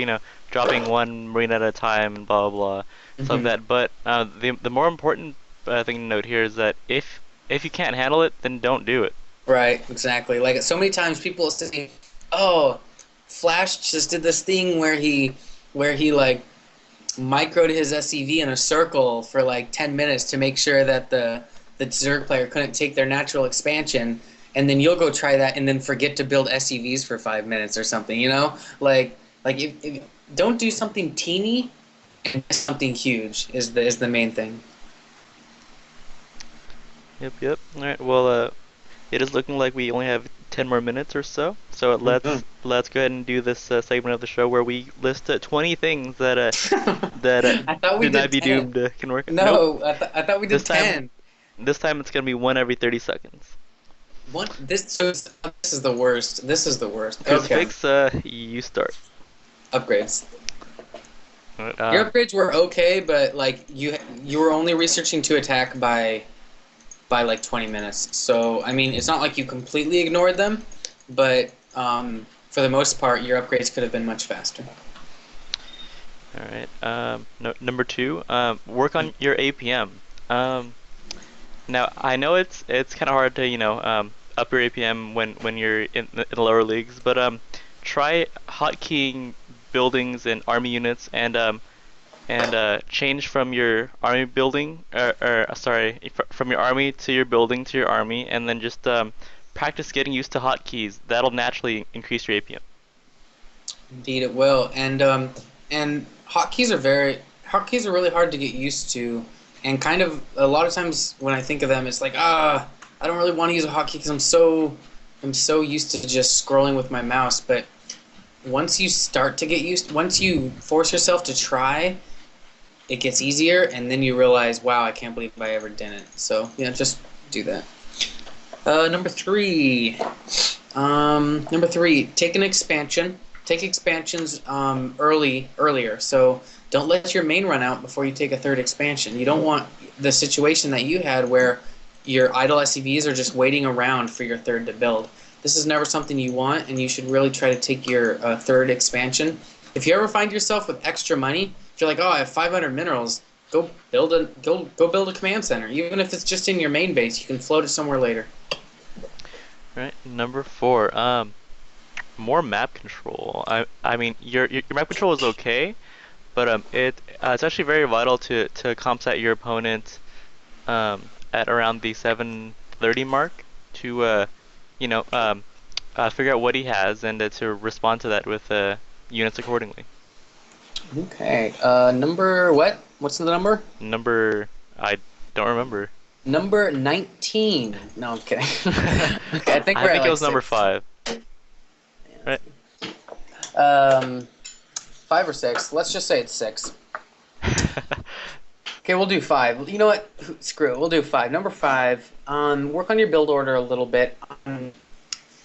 dropping one Marine at a time and blah blah blah, stuff like that. But the more important thing to note here is that if you can't handle it, then don't do it. Right, exactly. Like so many times people say, "Oh, Flash just did this thing where he like microed his SCV in a circle for like 10 minutes to make sure that the Zerg player couldn't take their natural expansion." And then you'll go try that and then forget to build SCVs for 5 minutes or something, Like if don't do something teeny and something huge is the main thing. Yep. All right. Well, it is looking like we only have 10 more minutes or so. So let's go ahead and do this segment of the show where we list 20 things that I thought we did Denybedoomed can work. No, nope. I thought we did 10. This time it's gonna be one every 30 seconds. This is the worst. This is the worst. Okay. Fix, you start. Upgrades. Your upgrades were okay, but like you were only researching to attack by like 20 minutes. So I mean, it's not like you completely ignored them, but for the most part, your upgrades could have been much faster. All right. Number 2. Work on your APM. Now I know it's kind of hard to up your APM when you're in the lower leagues, but try hotkeying buildings and army units, and and change from your army building, from your army to your building to your army, and then just practice getting used to hotkeys. That'll naturally increase your APM. Indeed, it will. And hotkeys are really hard to get used to. And kind of a lot of times when I think of them, it's like I don't really want to use a hotkey because I'm so used to just scrolling with my mouse. But once you start to get used, once you force yourself to try, it gets easier, and then you realize, wow, I can't believe I ever did it. So yeah, just do that. Number three. Number three, take an expansion. Take expansions earlier. So don't let your main run out before you take a third expansion. You don't want the situation that you had where your idle SCVs are just waiting around for your third to build. This is never something you want, and you should really try to take your third expansion. If you ever find yourself with extra money, if you're like, oh, I have 500 minerals, go build a command center. Even if it's just in your main base, you can float it somewhere later. Right. Number four. More map control. I mean, your map control is okay, but it's actually very vital to comp-set your opponent at around the 730 mark to figure out what he has and to respond to that with units accordingly. Okay. Number what? What's the number? Number I don't remember. Number 19. No, I'm kidding. Okay, I think I we're think at it was number 6. 5. Right. 5 or 6. Let's just say it's 6. Okay, we'll do 5. You know what? Screw it. We'll do 5. Number 5. Work on your build order a little bit.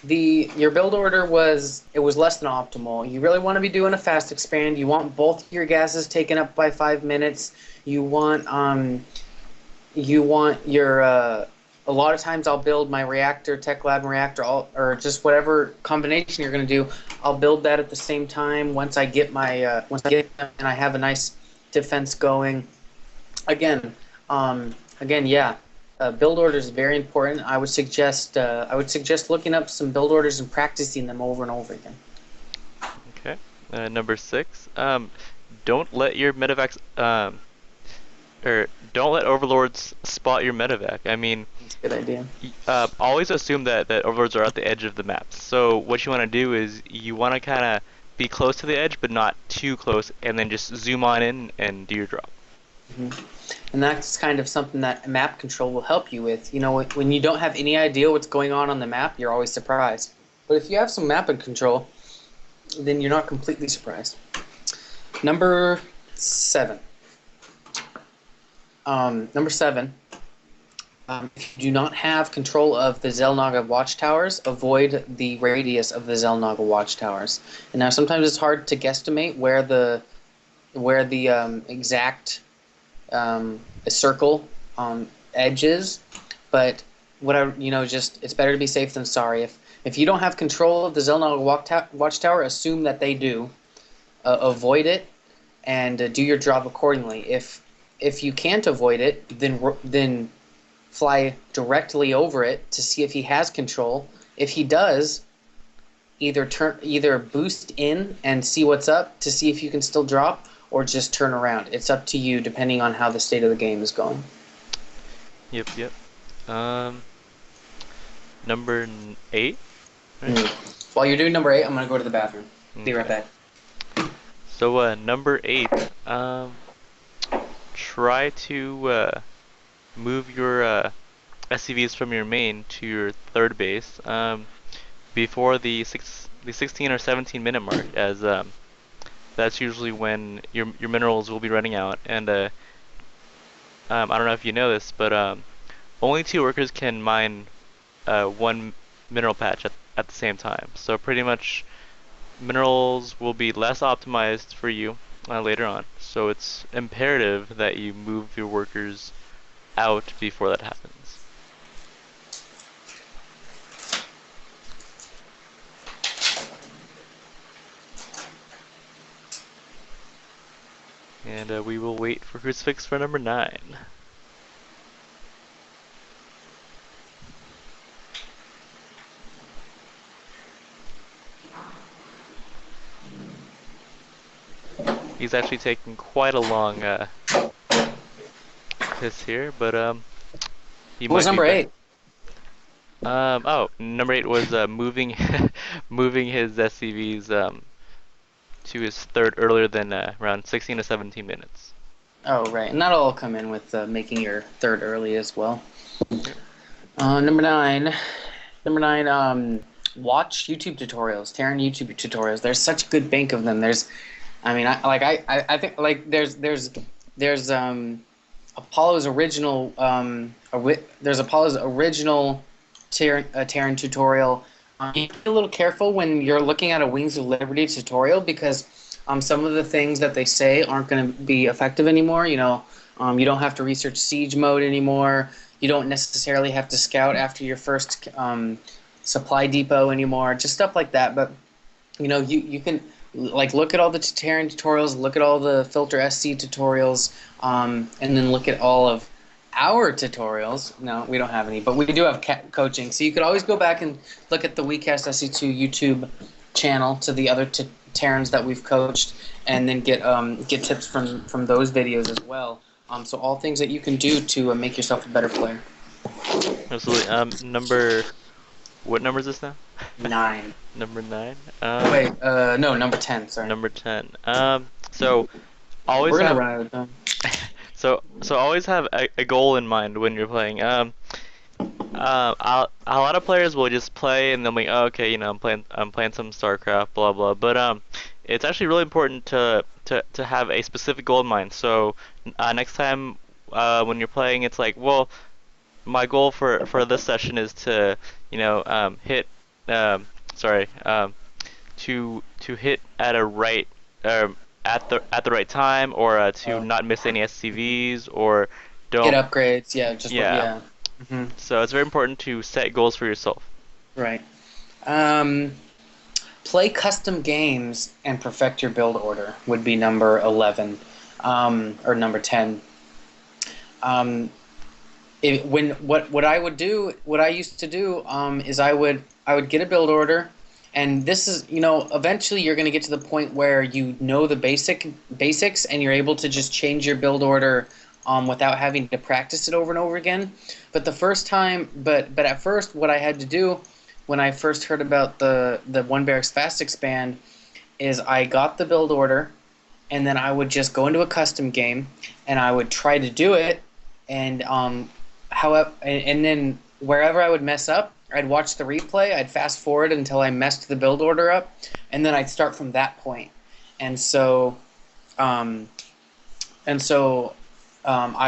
Your build order was less than optimal. You really want to be doing a fast expand. You want both your gases taken up by 5 minutes. You want your a lot of times I'll build my reactor, tech lab and reactor, or just whatever combination you're going to do. I'll build that at the same time once I get my and I have a nice defense going. Again, yeah. Build order is very important. I would suggest looking up some build orders and practicing them over and over again. Okay. Number 6. Don't let your medevacs or don't let overlords spot your medevac. I mean, That's a good idea. Always assume that overlords are at the edge of the map. So what you want to do is you want to kind of be close to the edge, but not too close, and then just zoom on in and do your drop. Mm-hmm. And that's kind of something that map control will help you with. You know, when you don't have any idea what's going on the map, you're always surprised. But if you have some map control, then you're not completely surprised. Number 7. Number 7. If you do not have control of the Xel'Naga watchtowers, avoid the radius of the Xel'Naga watchtowers. And now sometimes it's hard to guesstimate where the exact circle edge is, but it's better to be safe than sorry. If you don't have control of the Xel'Naga watchtower, assume that they do. Avoid it and do your job accordingly. If you can't avoid it, then fly directly over it to see if he has control. If he does, either boost in and see what's up to see if you can still drop, or just turn around. It's up to you, depending on how the state of the game is going. Yep. Number 8. Right? While you're doing number 8, I'm gonna go to the bathroom. Be right back. So number 8. Try to move your SCVs from your main to your third base before the 16 or 17 minute mark, as that's usually when your minerals will be running out. And I don't know if you know this, but only 2 workers can mine 1 mineral patch at the same time. So pretty much minerals will be less optimized for you later on. So it's imperative that you move your workers out before that happens. And we will wait for Crucifix for number 9. he's actually taking quite a long piss here, but he What was might be number back. 8? Oh, number 8 was moving moving his SCVs to his third earlier than around 16 to 17 minutes. Oh, right. And that'll all come in with making your third early as well. Yep. Number 9. Number 9, watch YouTube tutorials, Terran YouTube tutorials. There's such a good bank of them. There's, I mean, I think like there's Apollo's original there's Apollo's original Terran tutorial. You be a little careful when you're looking at a Wings of Liberty tutorial because some of the things that they say aren't going to be effective anymore. You know, you don't have to research siege mode anymore. You don't necessarily have to scout after your first supply depot anymore. Just stuff like that. But you know, you can like look at all the Terran tutorials, look at all the Filter SC tutorials, and then look at all of our tutorials. No, we don't have any, but we do have coaching. So you could always go back and look at the WeCastSC2 YouTube channel to the other Terrans that we've coached, and then get tips from those videos as well. So all things that you can do to make yourself a better player. Absolutely. What number is this now? 9. Number 9. Wait, no, number 10. Sorry. Number 10. So always We're gonna have run out of time. so always have a goal in mind when you're playing. A lot of players will just play and they'll be, oh, okay, you know, I'm playing some StarCraft, blah blah. But it's actually really important to have a specific goal in mind. So next time when you're playing, it's like, well, my goal for this session is to, you know, hit to hit at a right at the right time, or to not miss any SCVs, or don't Get upgrades, yeah, just Yeah. Hmm. So it's very important to set goals for yourself. Right. Play custom games and perfect your build order would be number 11, or number 10. What I used to do is I would get a build order, and this is, you know, eventually you're going to get to the point where you know the basics and you're able to just change your build order without having to practice it over and over again. But at first what I had to do when I first heard about the One Barracks Fast Expand is I got the build order, and then I would just go into a custom game and I would try to do it, and and then wherever I would mess up, I'd watch the replay, I'd fast forward until I messed the build order up, and then I'd start from that point. And so I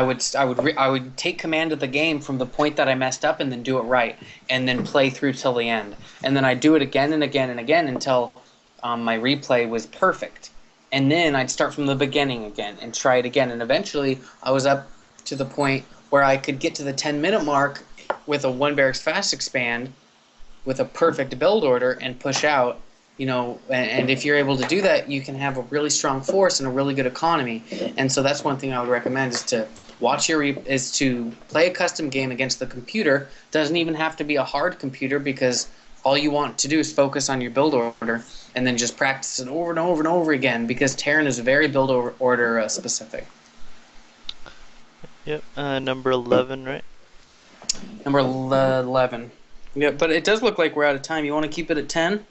would take command of the game from the point that I messed up and then do it right, and then play through till the end. And then I'd do it again and again and again until my replay was perfect. And then I'd start from the beginning again and try it again. And eventually I was up to the point where I could get to the 10-minute mark with a One Barracks Fast Expand with a perfect build order and push out. You know, and if you're able to do that, you can have a really strong force and a really good economy. And so that's one thing I would recommend, is to to play a custom game against the computer. Doesn't even have to be a hard computer, because all you want to do is focus on your build order and then just practice it over and over and over again, because Terran is very build order specific. Yep. Number 11, right? Number 11. Yeah, but it does look like we're out of time. You want to keep it at 10?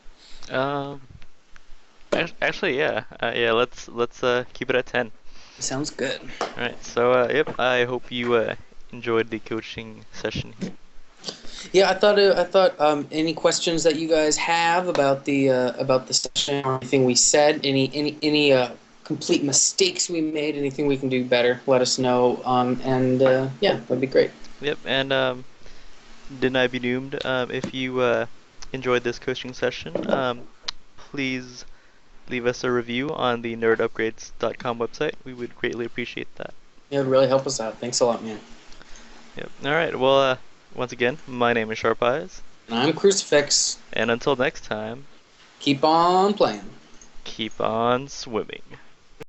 Actually, yeah. Yeah. Let's keep it at 10. Sounds good. All right. So, yep. I hope you enjoyed the coaching session here. Yeah, I thought any questions that you guys have about the session or anything we said, any complete mistakes we made, anything we can do better, let us know. Yeah, that'd be great. Yep. And Denybedoomed, if you enjoyed this coaching session, please leave us a review on the nerdupgrades.com website. We would greatly appreciate that. Yeah, it would really help us out. Thanks a lot, man. Yep. All right. Well, once again, my name is Sharp Eyes. And I'm Crucifix. And until next time, Keep on playing. keep on swimming.